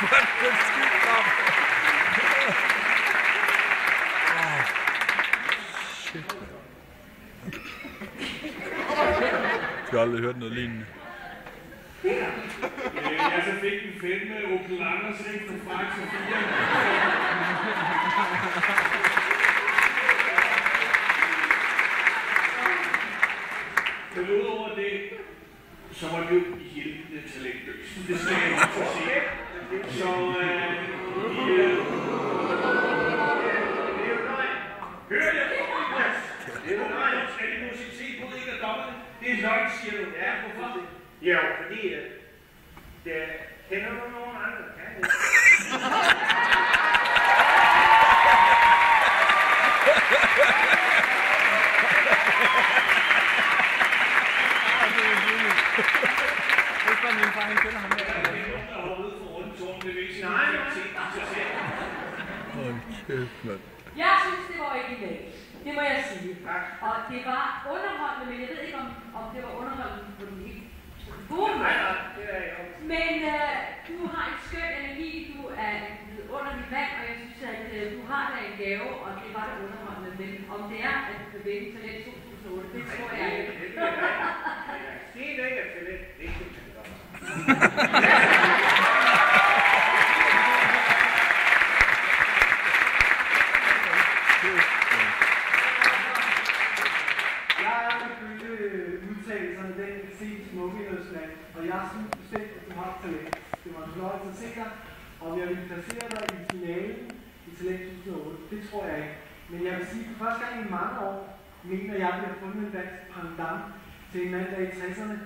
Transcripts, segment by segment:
Jeg har aldrig hørt noget lignende. Jeg så fik en fedt med Opel Anders, ikke? Fra Frax og 4. Men udover det, så var det jo hjælpende talentløst. Det skal jeg også sige. Så hør jeg? Det er jo løgn. Skal de musikt på ikke af dommerne? Det er løgn, siger du. Ja, hvorfor? Jo, fordi det kender du nogen andre, kan det? Min far, han kender ham her. Jeg synes, det var originalt. Det må jeg sige. Og det var underholdende, men jeg ved ikke, om det var underholdende på den helt gode måde. Men du har en skøn energi, du er vidunderlig vand, og jeg synes, at du har da en gave, og det var det underholdende. Men om det er, at du kan vinde talent 2008, det tror jeg ikke. Det er ikke et talent. Det er ikke udtalelserne, den kan se Smukkeidrætsland, og jeg synes bestemt, at du har talent. Det var en fornøjelse at se dig, om jeg vil placere dig i finalen i Talent 2008. Det tror jeg ikke. Men jeg vil sige, at for første gang i mange år, mener jeg, at vi har fundet en dansk pendant til en mand, der i 60'erne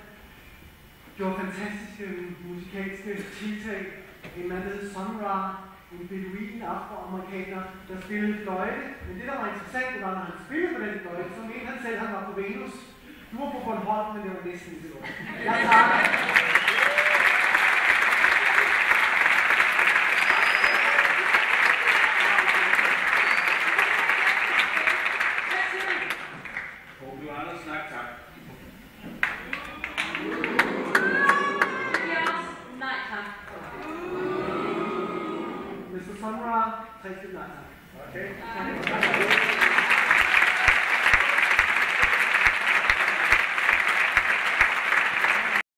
gjorde fantastiske musikalske tiltag. En mand, der hed Sun Ra, en beduin afroamerikaner, der spillede fløjte. Men det, der var interessant, det var, når han spillede på den fløjte, så mente han selv, at han var på Venus. Du var på Bornholm, men det var næsten ikke så. Jeg takker. Opel Anders, snak tak. Nej, tak. Mr. Sun Ra, 3 stykker nej tak. Okay.